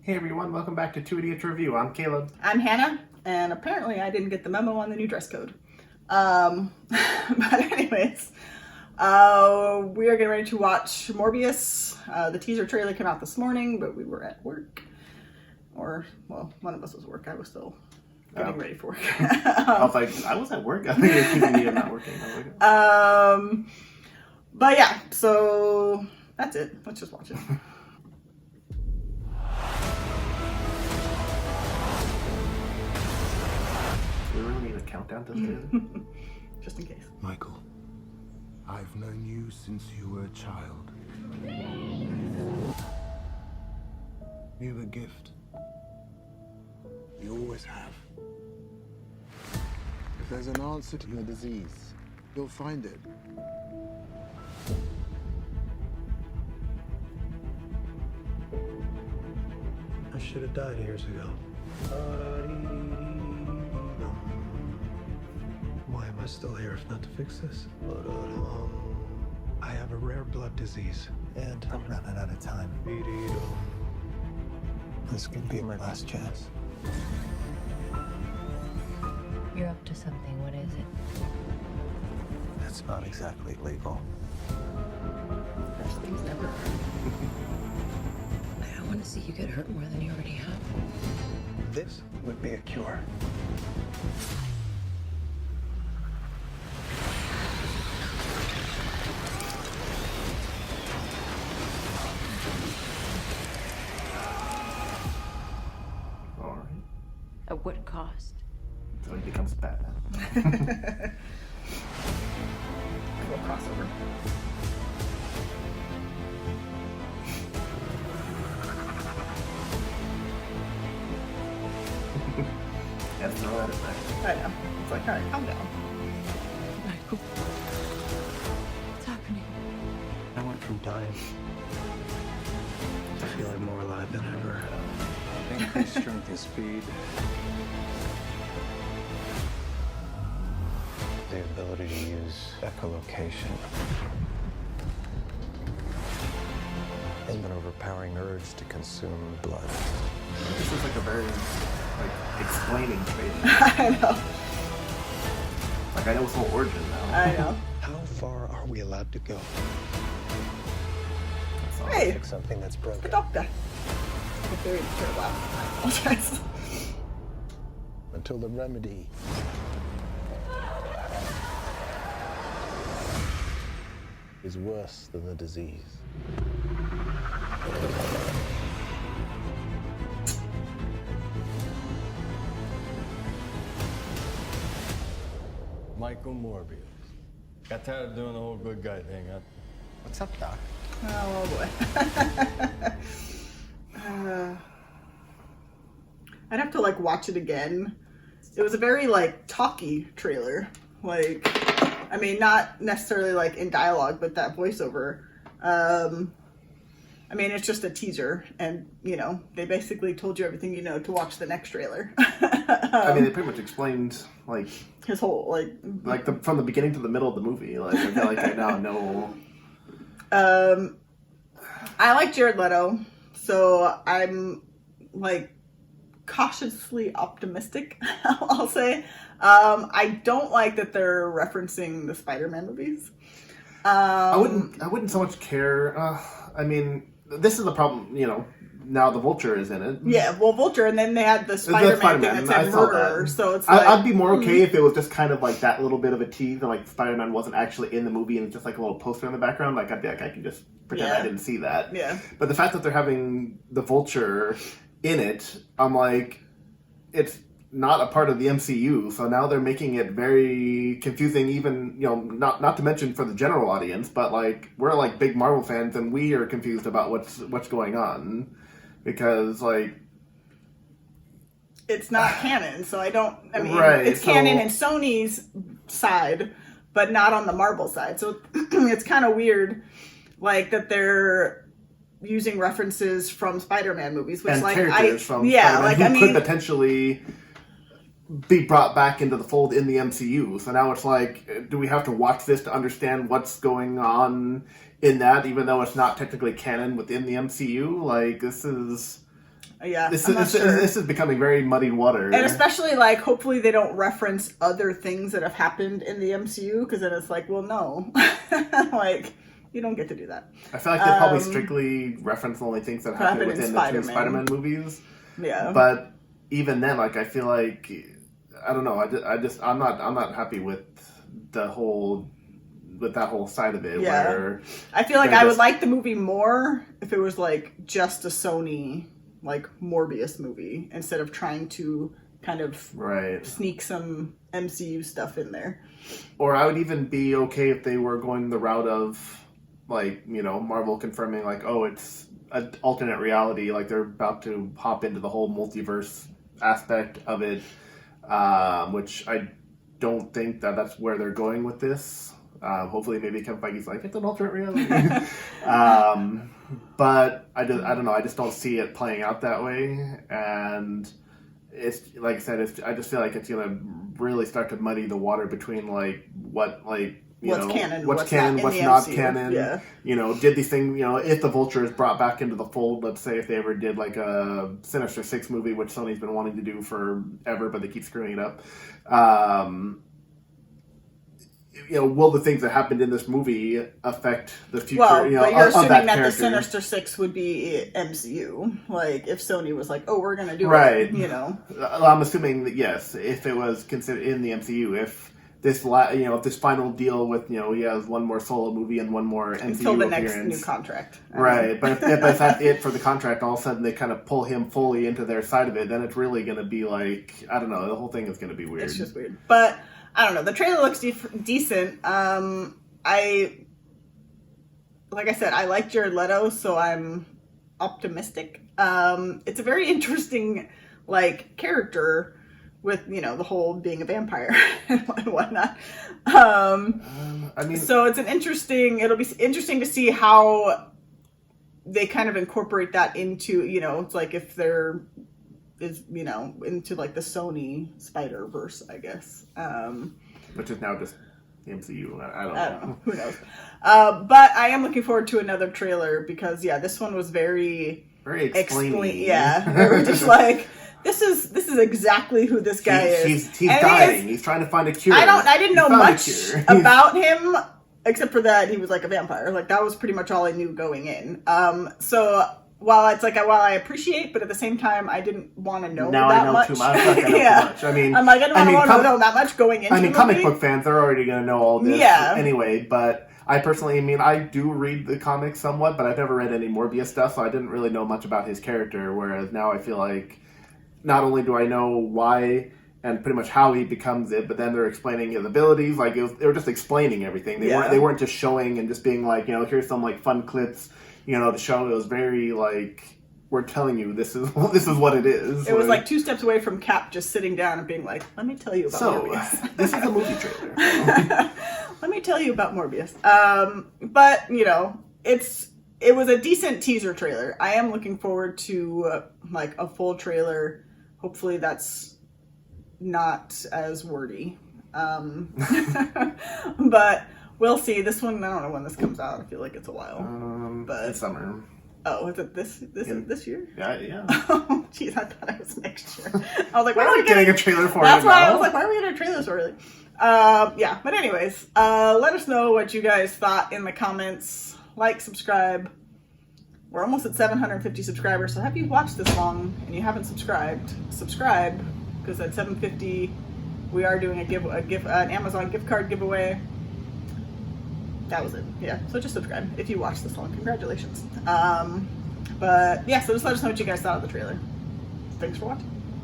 Hey everyone, welcome back to Two Idiots Review. I'm Caleb. I'm Hannah, and apparently I didn't get the memo on the new dress code. But anyways, we are getting ready to watch Morbius. The teaser trailer came out this morning, but we were at work. Or, well, one of us was at work. I was still getting ready for work. I was like, I was at work. I think you're keeping me not working. But yeah, so that's it. Let's just watch it. Do we really need a countdown to this? Just in case. Michael, I've known you since you were a child. You're a gift. You always have. If there's an answer to your disease, you'll find it. I should have died years ago. Why am I still here if not to fix this? I have a rare blood disease, and I'm running out of time. This could be my last chance. You're up to something. What is it? That's not exactly legal. First things never. I don't want to see you get hurt more than you already have. This would be a cure. Alright. At what cost? So he becomes Batman. Cool crossover. Yeah, throw that in there. I know. It's like, all right, calm down. Michael. What's happening? I went from dying to feeling more alive than ever. Increased strength and speed. The ability to use echolocation. And an overpowering urge to consume blood. This is like a very, explaining training. I know. Like, I know his whole origin now. I know. How far are we allowed to go? That's all. Hey, Fix something that's the broken. doctor. I'm very terrible. I apologize. Until the remedy is worse than the disease. Michael Morbius. Got tired of doing the whole good guy thing, huh? What's up, Doc? Oh boy. I'd have to watch it again. It was a very talky trailer. I mean, not necessarily in dialogue, but that voiceover. I mean, it's just a teaser, and they basically told you everything you know to watch the next trailer. I mean, they pretty much explained, his whole from the beginning to the middle of the movie. I feel like I now know. I like Jared Leto, so I'm cautiously optimistic, I'll say. I don't like that they're referencing the Spider-Man movies. I wouldn't so much care. I mean, this is the problem, now the Vulture is in it. Yeah, well, Vulture, and then they had the Spider-Man thing that said murderer, so it's I'd be more okay if it was just kind of that little bit of a tease, and Spider-Man wasn't actually in the movie and it's just a little poster in the background. I'd be I can just pretend I didn't see that. Yeah. But the fact that they're having the Vulture in it, I'm it's not a part of the MCU, so now they're making it very confusing, even, not to mention for the general audience, but we're big Marvel fans and we are confused about what's going on, because it's not canon, so right, it's canon in Sony's side, but not on the Marvel side, so it's kind of weird, that they're using references from Spider-Man movies, which and characters from Spider-Man who could potentially be brought back into the fold in the MCU. So now it's do we have to watch this to understand what's going on in that, even though it's not technically canon within the MCU? This is Yeah, This I'm not sure. this is becoming very muddy water. And especially, like, hopefully they don't reference other things that have happened in the MCU, because then it's like, well, no. Like, you don't get to do that. I feel like they probably strictly reference the only things that happen happened in within the two Spider-Man. Spider-Man movies. Yeah. But even then, like, I feel like, I don't know, I'm not happy with that whole side of it. Yeah. Where I feel like they're I would just- like the movie more if it was, like, just a Sony, like, Morbius movie, instead of trying to kind of right. sneak some MCU stuff in there. Or I would even be okay if they were going the route of, like, you know, Marvel confirming, like, oh, it's an alternate reality, like they're about to hop into the whole multiverse aspect of it, which I don't think that's where they're going with this. Hopefully, maybe Kevin Feige's like, it's an alternate reality. But I don't know. I just don't see it playing out that way, and it's like I said. I just feel like it's gonna really start to muddy the water between like what like. What's canon, what's what's canon, not what's in the not MCU. canon. Yeah. You know, did these things, you know, if the Vulture is brought back into the fold, let's say if they ever did like a Sinister Six movie, which Sony's been wanting to do forever, but they keep screwing it up. You know, will the things that happened in this movie affect the future? Well, you know, but you're of assuming that the character? Sinister Six would be MCU. Like, if Sony was like, oh, we're going to do Right. it, you know. I'm assuming that yes, if it was considered in the MCU, if this if this final deal with he has one more solo movie and one more MCU Until the next appearance, new contract. right? But if that's it for the contract, all of a sudden they kind of pull him fully into their side of it, then it's really going to be like, I don't know, the whole thing is going to be weird. It's just weird. But, I don't know, the trailer looks decent. Like I said, I like Jared Leto, so I'm optimistic. It's a very interesting, like, character with, the whole being a vampire and whatnot. I mean, So it'll be interesting to see how they kind of incorporate that into, it's like if there is, into like the Sony Spider-Verse, I guess. which is now just the MCU. I don't know. Who knows? But I am looking forward to another trailer because, this one was very explaining. They were just like, this is exactly who this guy is. He's And dying. He's trying to find a cure. I didn't know He found a much cure. about him except for that he was like a vampire. Like that was pretty much all I knew going in. So while I appreciate, but at the same time I didn't want to know Now that I know much. too much. I know Yeah. too much. I mean, I'm like, I don't want to know that much going into the comic movie. book fans, they're already going to know all this Yeah. anyway, but I personally, I do read the comics somewhat, but I've never read any Morbius stuff, so I didn't really know much about his character, whereas now I feel like not only do I know why and pretty much how he becomes it, but then they're explaining his abilities. Like they were just explaining everything. They weren't just showing and just being like, here's some like fun clips, to show. It was very like, we're telling you this is what it is. It was like 2 steps away from Cap just sitting down and being like, let me tell you about Morbius. This is a movie trailer. Let me tell you about Morbius. But, it was a decent teaser trailer. I am looking forward to like a full trailer. Hopefully that's not as wordy. But we'll see. This one, I don't know when this comes out. I feel like it's a while. But It's summer. Oh, is it this year? Yeah. Oh, jeez, I thought it was next year. I was like, Why are we getting a trailer for That's it why now? I was like, why are we getting a trailer so early? But anyways, let us know what you guys thought in the comments. Like, subscribe. We're almost at 750 subscribers, so have you watched this long and you haven't subscribed, subscribe, because at 750 we are doing an Amazon gift card giveaway. That was it. Yeah, so just subscribe if you watched this long. Congratulations. But yeah, so just let us know what you guys thought of the trailer. Thanks for watching.